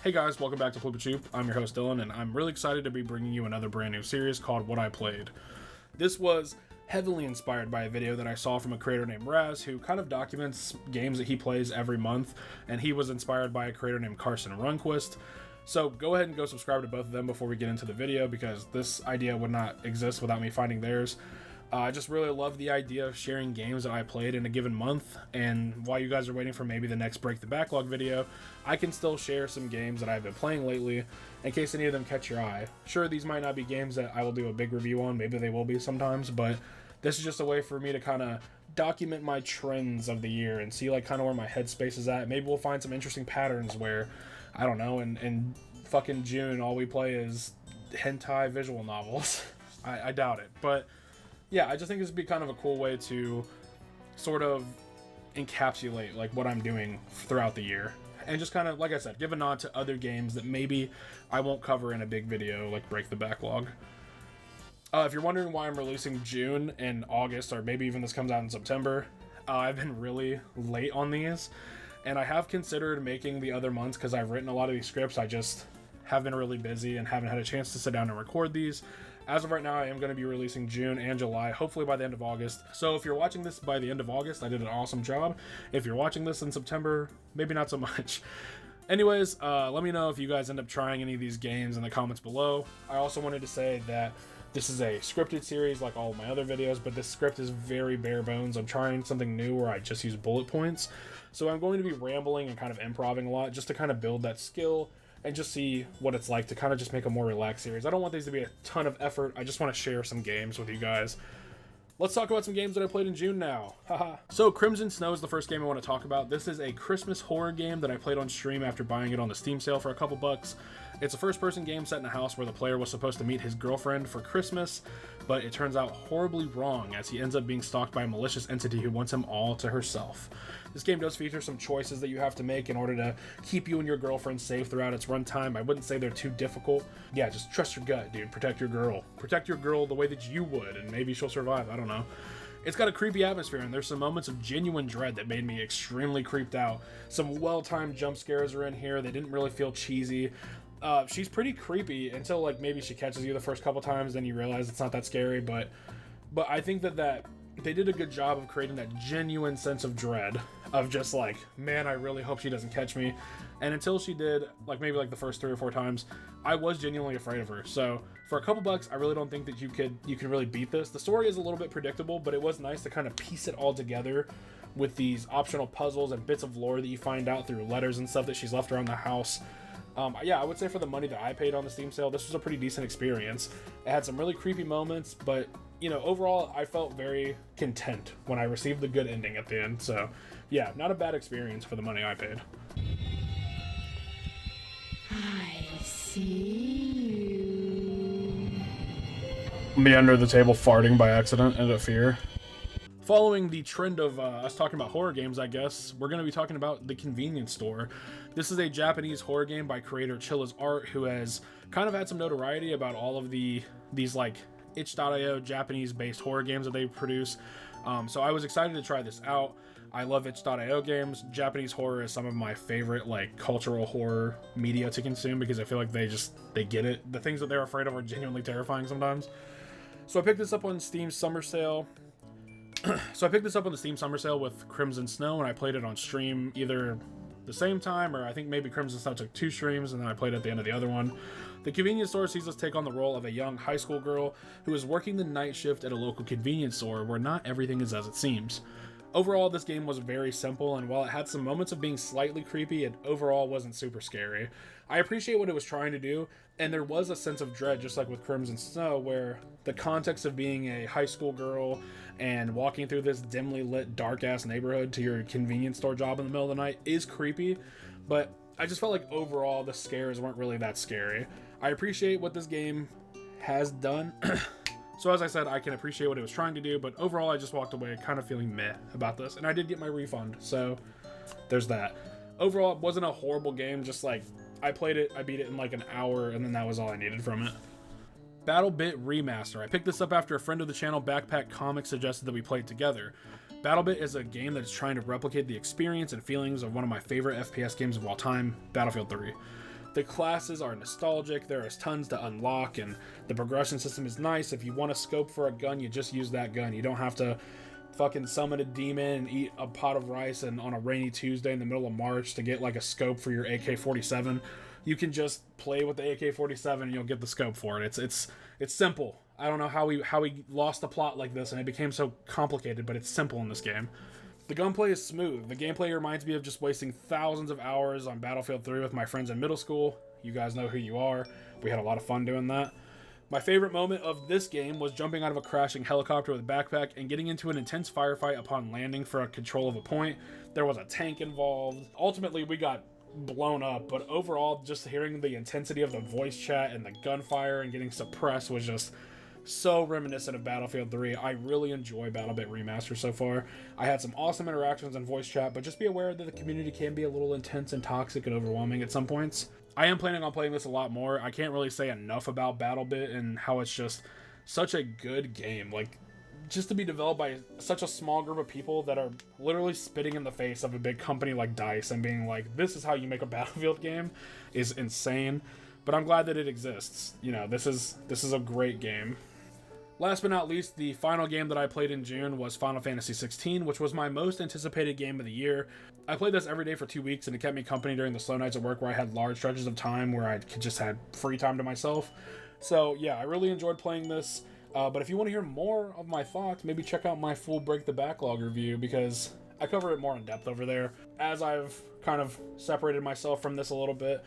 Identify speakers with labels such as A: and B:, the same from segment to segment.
A: Hey guys, welcome back to Flip a Choop. I'm your host Dylan, and I'm really excited to be bringing you another brand new series called What I Played. This was heavily inspired by a video that I saw from a creator named Raz, who kind of documents games that he plays every month, and he was inspired by a creator named Carson Runquist. So go ahead and go subscribe to both of them before we get into the video, because this idea would not exist without me finding theirs. I just really love the idea of sharing games that I played in a given month, and while you guys are waiting for maybe the next Break the Backlog video, I can still share some games that I've been playing lately in case any of them catch your eye. Sure, these might not be games that I will do a big review on, maybe they will be sometimes, but this is just a way for me to kind of document my trends of the year and see like kind of where my headspace is at. Maybe we'll find some interesting patterns where, I don't know, in fucking June all we play is hentai visual novels. I doubt it, but yeah, I just think this would be kind of a cool way to sort of encapsulate like what I'm doing throughout the year, and just kind of, like I said, give a nod to other games that maybe I won't cover in a big video like Break the Backlog. If you're wondering why I'm releasing June and August, or maybe even this comes out in September, I've been really late on these, and I have considered making the other months because I've written a lot of these scripts. I just have been really busy and haven't had a chance to sit down and record these. As of right now, I am going to be releasing June and July, hopefully by the end of August. So if you're watching this by the end of August, I did an awesome job. If you're watching this in September, maybe not so much. Anyways, let me know if you guys end up trying any of these games in the comments below. I also wanted to say that this is a scripted series like all of my other videos, but this script is very bare bones. I'm trying something new where I just use bullet points. So I'm going to be rambling and kind of improvising a lot just to kind of build that skill and just see what it's like to kind of just make a more relaxed series. I don't want these to be a ton of effort. I just want to share some games with you guys. Let's talk about some games that I played in June now. Haha. So Crimson Snow is the first game I want to talk about. This is a Christmas horror game that I played on stream after buying it on the Steam sale for a couple bucks. It's a first-person game set in a house where the player was supposed to meet his girlfriend for Christmas, but it turns out horribly wrong as he ends up being stalked by a malicious entity who wants him all to herself. This game does feature some choices that you have to make in order to keep you and your girlfriend safe throughout its runtime. I wouldn't say they're too difficult. Yeah, just trust your gut, dude. Protect your girl. Protect your girl the way that you would, and maybe she'll survive. I don't know. It's got a creepy atmosphere, and there's some moments of genuine dread that made me extremely creeped out. Some well-timed jump scares are in here. They didn't really feel cheesy. She's pretty creepy until like maybe she catches you the first couple times, then you realize it's not that scary, but I think that they did a good job of creating that genuine sense of dread of just like, man, I really hope she doesn't catch me. And until she did, like maybe like the first 3 or 4 times, I was genuinely afraid of her. So for a couple bucks, I really don't think that you could really beat this. The story is a little bit predictable, but it was nice to kind of piece it all together with these optional puzzles and bits of lore that you find out through letters and stuff that she's left around the house. Yeah, I would say for the money that I paid on the Steam sale, this was a pretty decent experience. It had some really creepy moments, but you know, overall, I felt very content when I received the good ending at the end. So yeah, not a bad experience for the money I paid.
B: I see you.
A: Me under the table farting by accident out of fear. Following the trend of us talking about horror games, I guess, we're going to be talking about The Convenience Store. This is a Japanese horror game by creator Chilla's Art, who has kind of had some notoriety about all of these like itch.io Japanese-based horror games that they produce. So I was excited to try this out. I love itch.io games. Japanese horror is some of my favorite like cultural horror media to consume because I feel like they get it. The things that they're afraid of are genuinely terrifying sometimes. So I picked this up on Steam Summer Sale. With Crimson Snow, and I played it on stream either the same time, or I think maybe Crimson Snow took 2 streams, and then I played at the end of the other one. The Convenience Store sees us take on the role of a young high school girl who is working the night shift at a local convenience store where not everything is as it seems. Overall, this game was very simple, and while it had some moments of being slightly creepy, it overall wasn't super scary. I appreciate what it was trying to do, and there was a sense of dread, just like with Crimson Snow, where the context of being a high school girl and walking through this dimly lit, dark-ass neighborhood to your convenience store job in the middle of the night is creepy, but I just felt like overall the scares weren't really that scary. I appreciate what this game has done. So as I said, I can appreciate what it was trying to do, but overall I just walked away kind of feeling meh about this, and I did get my refund, so there's that. Overall, it wasn't a horrible game, just like, I played it, I beat it in like an hour, and then that was all I needed from it. BattleBit Remaster. I picked this up after a friend of the channel, Backpack Comics, suggested that we play it together. BattleBit is a game that is trying to replicate the experience and feelings of one of my favorite FPS games of all time, Battlefield 3. The classes are nostalgic, there is tons to unlock, and the progression system is nice. If you want to scope for a gun, you just use that gun. You don't have to fucking summon a demon and eat a pot of rice and on a rainy Tuesday in the middle of March to get like a scope for your AK-47. You can just play with the AK-47 and you'll get the scope for it. It's simple. I don't know how we lost the plot like this and it became so complicated, but it's simple in this game. The gunplay is smooth. The gameplay reminds me of just wasting thousands of hours on Battlefield 3 with my friends in middle school. You guys know who you are. We had a lot of fun doing that. My favorite moment of this game was jumping out of a crashing helicopter with a backpack and getting into an intense firefight upon landing for control of a point. There was a tank involved. Ultimately, we got blown up, but overall, just hearing the intensity of the voice chat and the gunfire and getting suppressed was just so reminiscent of Battlefield 3. I really enjoy BattleBit Remaster so far. I had some awesome interactions in voice chat, but just be aware that the community can be a little intense and toxic and overwhelming at some points. I am planning on playing this a lot more. I can't really say enough about BattleBit and how it's just such a good game. Like, just to be developed by such a small group of people that are literally spitting in the face of a big company like DICE and being like, this is how you make a Battlefield game is insane. But I'm glad that it exists. You know, this is a great game. Last but not least, the final game that I played in June was Final Fantasy XVI, which was my most anticipated game of the year. I played this every day for 2 weeks, and it kept me company during the slow nights at work where I had large stretches of time where I just had free time to myself. So yeah, I really enjoyed playing this. But if you want to hear more of my thoughts, maybe check out my full Break the Backlog review, because I cover it more in depth over there. As I've kind of separated myself from this a little bit,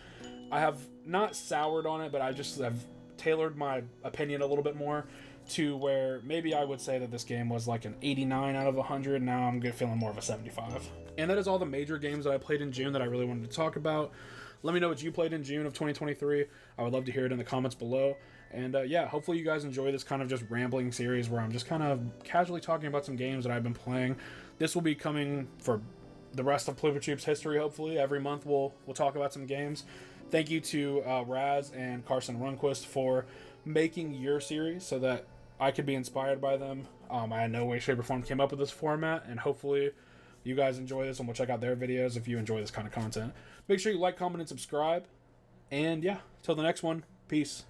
A: I have not soured on it, but I just have tailored my opinion a little bit more to where maybe I would say that this game was like an 89 out of 100. Now I'm feeling more of a 75. And that is all the major games that I played in June that I really wanted to talk about. Let me know what you played in June of 2023. I would love to hear it in the comments below. And yeah, hopefully you guys enjoy this kind of just rambling series where I'm just kind of casually talking about some games that I've been playing. This will be coming for the rest of PluvaTube's history, hopefully. Every month we'll talk about some games. Thank you to Raz and Carson Runquist for making your series so that I could be inspired by them. I in no way, shape, or form came up with this format, and hopefully you guys enjoy this and we'll check out their videos if you enjoy this kind of content. Make sure you like, comment, and subscribe. And yeah, till the next one, peace.